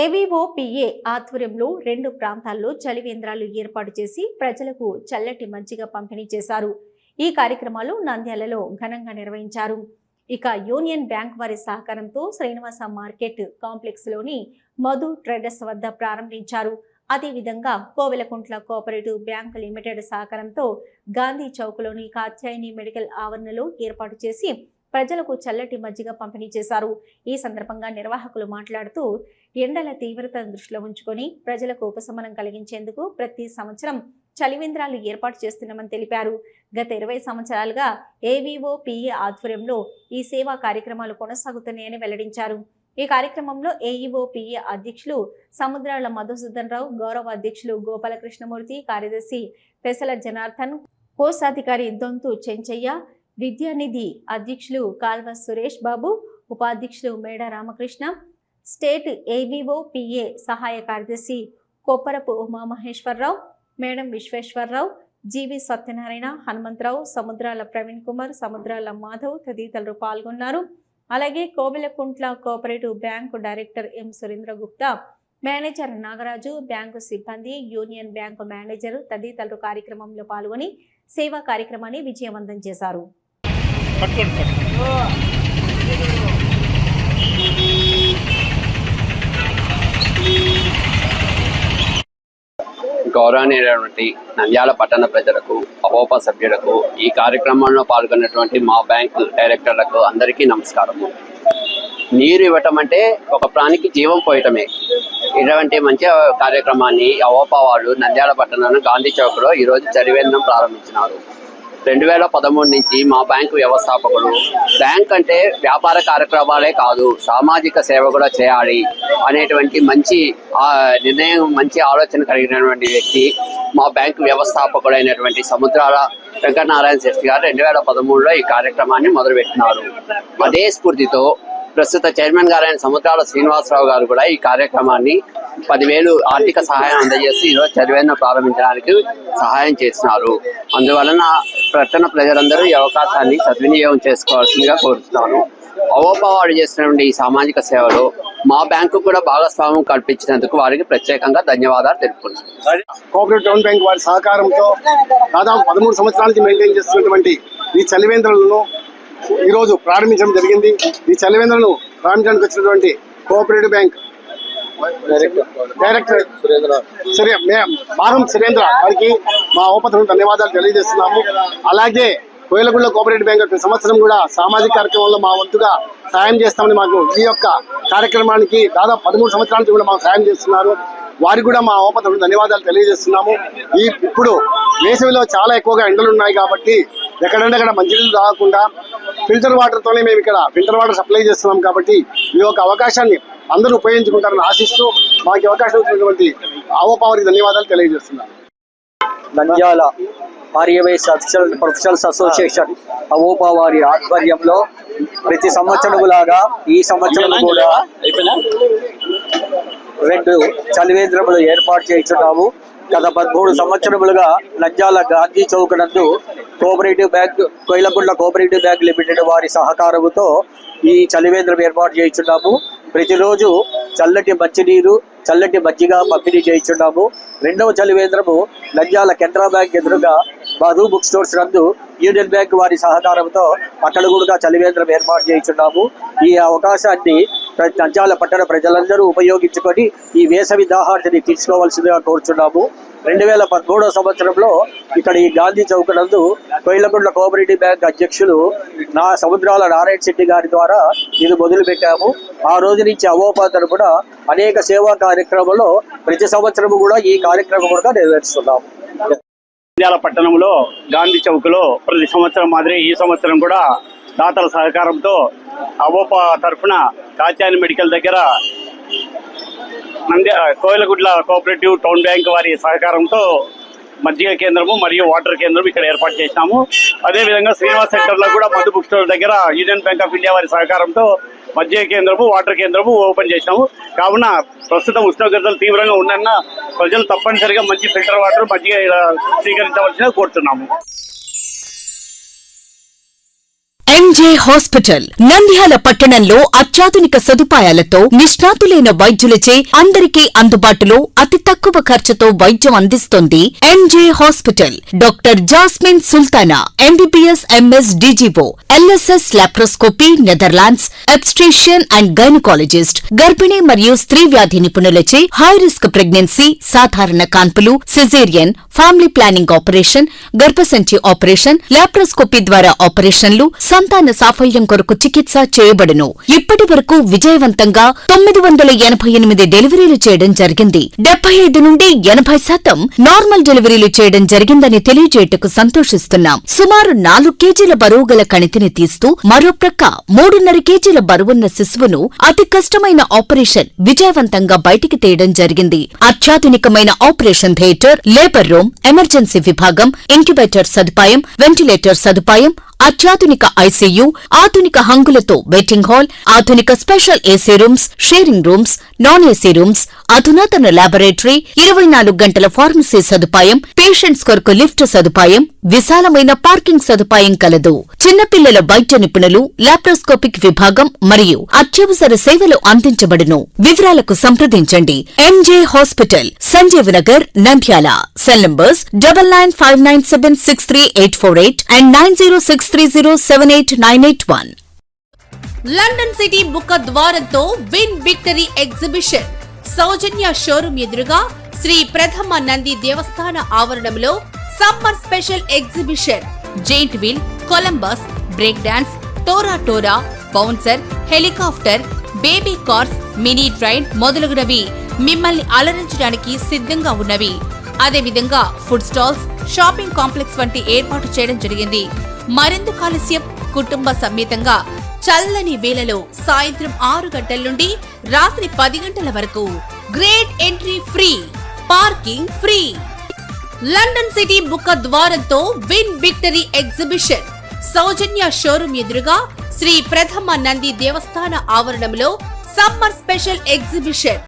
ఏవీఓపీఏ ఆధ్వర్యంలో 2 ప్రాంతాల్లో చలివేంద్రాలు ఏర్పాటు చేసి ప్రజలకు చల్లటి మజ్జిగ పంపిణీ చేశారు. ఈ కార్యక్రమాలు నంద్యాలలో ఘనంగా నిర్వహించారు. ఇక యూనియన్ బ్యాంక్ వారి సహకారంతో శ్రీనివాస మార్కెట్ కాంప్లెక్స్ లోని మధు ట్రేడర్స్ వద్ద ప్రారంభించారు. అదేవిధంగా కోవెలకుంట్ల కోఆపరేటివ్ బ్యాంక్ లిమిటెడ్ సహకారంతో గాంధీ చౌక్లోని కాత్యాయని మెడికల్ ఆవరణలో ఏర్పాటు చేసి ప్రజలకు చల్లటి మజ్జిగ పంపిణీ చేశారు. ఈ సందర్భంగా నిర్వాహకులు మాట్లాడుతూ ఎండల తీవ్రతను దృష్టిలో ఉంచుకొని ప్రజలకు ఉపశమనం కలిగించేందుకు ప్రతి సంవత్సరం చలివేంద్రాలు ఏర్పాటు చేస్తున్నామని తెలిపారు. గత 20 సంవత్సరాలుగా ఏవీఓపీఏ ఆధ్వర్యంలో ఈ సేవా కార్యక్రమాలు కొనసాగుతున్నాయని వెల్లడించారు. ఈ కార్యక్రమంలో ఏఈఓపీఏ అధ్యక్షులు సముద్రాల మధుసూదన్ రావు, గౌరవ అధ్యక్షులు గోపాలకృష్ణమూర్తి, కార్యదర్శి పెసల జనార్దన్, కోశాధికారి దొంతు చెంచయ్య, విద్యానిధి అధ్యక్షులు కాల్వ సురేష్ బాబు, ఉపాధ్యక్షులు మేడ రామకృష్ణ, స్టేట్ ఏవీఓపీఏ సహాయ కార్యదర్శి కొప్పరపు ఉమామహేశ్వరరావు, మేడం విశ్వేశ్వరరావు, జీవి సత్యనారాయణ, హనుమంతరావు, సముద్రాల ప్రవీణ్ కుమార్, సముద్రాల మాధవ్ తదితరులు పాల్గొన్నారు. అలాగే Kovelakuntla cooperative bank director M Surendra Gupta, manager Nagaraju, bank సిబ్బంది, యూనియన్ బ్యాంకు మేనేజర్ తదితరులు కార్యక్రమంలో పాల్గొని సేవా కార్యక్రమాన్ని విజయవంతం చేశారు. గౌరవనీయులైనటువంటి నంద్యాల పట్టణ ప్రజలకు, అపోప సభ్యులకు, ఈ కార్యక్రమంలో పాల్గొన్నటువంటి మా బ్యాంకు డైరెక్టర్లకు అందరికీ నమస్కారము. నీరు ఇవ్వటం అంటే ఒక ప్రాణికి జీవం పోయటమే. ఇటువంటి మంచి కార్యక్రమాన్ని అవోపా వాళ్ళు నంద్యాల పట్టణంలో గాంధీ చౌక్లో ఈరోజు చలివేంద్రం ప్రారంభించినారు. 2013 నుంచి మా బ్యాంకు వ్యవస్థాపకులు బ్యాంక్ అంటే వ్యాపార కార్యక్రమాలే కాదు, సామాజిక సేవ కూడా చేయాలి అనేటువంటి మంచి నిర్ణయం, మంచి ఆలోచన కలిగినటువంటి వ్యక్తి మా బ్యాంకు వ్యవస్థాపకుడైనటువంటి సముద్రాల వెంకటనారాయణ శెట్టి గారు 2013లో ఈ కార్యక్రమాన్ని మొదలుపెట్టినారు. అదే స్ఫూర్తితో ప్రస్తుత చైర్మన్ గారైన సముద్రాల శ్రీనివాసరావు గారు కూడా ఈ కార్యక్రమాన్ని 10,000 ఆర్థిక సహాయం అందజేసి ఈరోజు చలివేంద్రం ప్రారంభించడానికి సహాయం చేస్తున్నారు. అందువలన పట్టణ ప్రజలందరూ ఈ అవకాశాన్ని సద్వినియోగం చేసుకోవాల్సిందిగా కోరుతున్నాను. అవోపా వాడు చేస్తున్నటువంటి ఈ సామాజిక సేవలో మా బ్యాంకు కూడా భాగస్వామ్యం కల్పించినందుకు వారికి ప్రత్యేకంగా ధన్యవాదాలు తెలుపుకుంటున్నాను. కోఆపరేటివ్ టౌన్ బ్యాంక్ వారి సహకారంతో దాదాపు 13 సంవత్సరాల నుంచి మెయింటైన్ చేస్తున్నటువంటి ఈ చలివేంద్రాలను ఈరోజు ప్రారంభించడం జరిగింది. ఈ చలివేంద్రను ప్రారంభించడానికి వచ్చినటువంటి కోఆపరేటివ్ బ్యాంక్ డైరెక్టర్ మారం సురేంద్ర వారికి మా ఓపతను ధన్యవాదాలు తెలియజేస్తున్నాము. అలాగే కోయలగూడ కోఆపరేటివ్ బ్యాంక్ యొక్క సంవత్సరం కూడా సామాజిక కార్యక్రమంలో మా వంతుగా సాయం చేస్తామని మాకు ఈ యొక్క కార్యక్రమానికి దాదాపు 13 సంవత్సరాల నుంచి కూడా మాకు సాయం చేస్తున్నారు. వారికి కూడా మా ఓపతను ధన్యవాదాలు తెలియజేస్తున్నాము. ఇప్పుడు వేసవిలో చాలా ఎక్కువగా ఎండలు ఉన్నాయి కాబట్టి ఎక్కడంటే అక్కడ మంచినీళ్ళు తాగకుండా ఫిల్టర్ వాటర్తోనే మేము ఇక్కడ ఫిల్టర్ వాటర్ సప్లై చేస్తున్నాం. కాబట్టి ఈ యొక్క అవకాశాన్ని అందరూ ఉపయోగించుకుంటారని ఆశిస్తూ మాకు అవకాశం ఇచ్చినటువంటి అవోపా వారికి ధన్యవాదాలు తెలియజేస్తున్నాను. నంద్యాల ఆర్యవైశ్య ప్రొఫెషనల్స్ అసోసియేషన్ అవోపా వారి ఆధ్వర్యంలో ప్రతి సంవత్సరం లాగా ఈ సంవత్సరం కూడా 2 చలివేంద్రములు ఏర్పాటు చేయించున్నాము. గత 13 సంవత్సరములుగా నంద్యాల గాంధీ చౌక్ నందు cooperative bank, Koilakuntla cooperative bank limited వారి సహకారంతో ఈ చలివేంద్రం ఏర్పాటు చేయించున్నాము. ప్రతిరోజు చల్లటి మంచినీరు, చల్లటి మజ్జిగ పంపిణీ చేయించున్నాము. 2వ చలివేంద్రము నంద్యాల కెనరా బ్యాంక్ ఎదురుగా మధు బుక్ స్టోర్స్ నందు యూనియన్ బ్యాంక్ వారి సహకారంతో అక్కడ కూడా చలివేంద్రం ఏర్పాటు చేయించున్నాము. ఈ అవకాశాన్ని నంద్యాల పట్టణ ప్రజలందరూ ఉపయోగించుకొని ఈ వేసవి దాహార్తిని తీసుకోవాల్సిందిగా కోరుచున్నాము. 2013వ సంవత్సరంలో ఇక్కడ ఈ గాంధీ చౌక్ నందు కోయిలకుంట్ల కోఆపరేటివ్ బ్యాంక్ అధ్యక్షులు సముద్రాల నారాయణ శెట్టి గారి ద్వారా ఇది మొదలు పెట్టాము. ఆ రోజు నుంచి అవోపా తరపున అనేక సేవా కార్యక్రమంలో ప్రతి సంవత్సరం కూడా ఈ కార్యక్రమం కూడా నెరవేరుస్తున్నాము. నంద్యాల పట్టణంలో గాంధీ చౌక్ లో ప్రతి సంవత్సరం మాదిరి ఈ సంవత్సరం కూడా దాతల సహకారంతో అవోపా తరఫున కాత్యాయని మెడికల్ దగ్గర కోయలగుడ్ల కోఆపరేటివ్ టౌన్ బ్యాంక్ వారి సహకారంతో మజ్జిగ కేంద్రము మరియు వాటర్ కేంద్రం ఇక్కడ ఏర్పాటు చేసినాము. అదేవిధంగా శ్రీనివాస్ సెంటర్లో కూడా మధు బుక్ స్టోర్ దగ్గర యూనియన్ బ్యాంక్ ఆఫ్ ఇండియా వారి సహకారంతో మజ్జిగ కేంద్రము, వాటర్ కేంద్రము ఓపెన్ చేసినాము. కావున ప్రస్తుతం ఉష్ణోగ్రతలు తీవ్రంగా ఉన్నన్న ప్రజలు తప్పనిసరిగా మంచి ఫిల్టర్ వాటర్, మజ్జిగ స్వీకరించవలసిందిగా కోరుతున్నాము. ఎంజే హాస్పిటల్ నంద్యాల పట్టణంలో అత్యాధునిక సదుపాయాలతో నిష్ణాతులైన వైద్యులచే అందరికీ అందుబాటులో అతి తక్కువ ఖర్చుతో వైద్యం అందిస్తోంది MJ hospital. Doctor Jasmine Sultana MBBS MS DGO LSS laparoscopy Netherlands obstetrician and gynaecologist గర్భిణీ మరియు స్త్రీ వ్యాధి నిపుణులచే హై రిస్క్ ప్రెగ్నెన్సీ సాధారణ కాన్పులు సిజేరియన్ ఫ్యామిలీ ప్లానింగ్ ఆపరేషన్ గర్భసంచి ఆపరేషన్ లాప్రోస్కోపీ ద్వారా ఆపరేషన్లు సంతాన సాఫల్యం కొరకు చికిత్స చేయబడును. ఇప్పటి వరకు విజయవంతంగా 988 డెలివరీలు చేయడం జరిగింది. 75 నుండి 80% నార్మల్ డెలివరీలు చేయడం జరిగిందని తెలియజేయటకు సంతోషిస్తున్నాం. సుమారు 4 కేజీల బరువు గల కణితిని తీస్తూ మరో ప్రక్క 3.5 కేజీల బరువున్న శిశువును అతి కష్టమైన ఆపరేషన్ విజయవంతంగా బయటికి తీయడం జరిగింది. అత్యాధునికమైన operation theatre, labour room, emergency విభాగం, ఇంక్యుబేటర్ సదుపాయం, వెంటిలేటర్ సదుపాయం, అత్యాధునిక ఐసీయూ, ఆధునిక హంగులతో వెయిటింగ్ హాల్, ఆధునిక special AC rooms, sharing rooms, non AC rooms, అధునాతన ల్యాబొరేటరీ, 24 గంటల ఫార్మసీ సదుపాయం, పేషెంట్స్ కొరకు లిఫ్ట్ సదుపాయం, విశాలమైన పార్కింగ్ సదుపాయం కలదు. చిన్నపిల్లల వైద్య నిపుణులు, లాప్రోస్కోపిక్ విభాగం మరియు అత్యవసర సేవలు అందించబడును. వివరాలకు సంప్రదించండి. M J hospital, Sanjeev Nagar, Nandyal. Cell numbers 9959763848 and 9063078981. London city బుక్క ద్వారంతో win victory exhibition Soujanya showroom ఎదురుగా శ్రీ ప్రథమ నంది దేవస్థాన ఆవరణంలో summer special exhibition giant wheel, Columbus, break dance, tora tora, bouncer, helicopter, baby cars, mini train మొదలగునవి మిమ్మల్ని అలరించడానికి సిద్ధంగా ఉన్నవి. అదేవిధంగా ఫుడ్ స్టాల్స్, షాపింగ్ కాంప్లెక్స్ వంటి ఏర్పాటు చేయడం జరిగింది. మరెందుకు ఆలస్యం? కుటుంబ సమేతంగా చల్లని వేళలో సాయంత్రం 6 గంటల నుండి రాత్రి 10 గంటల వరకు great entry free, parking free. London city బుక్క ద్వారంతో win victory exhibition Soujanya showroom ఎదురుగా శ్రీ ప్రథమ నంది దేవస్థాన ఆవరణంలో సమ్మర్ స్పెషల్ ఎగ్జిబిషన్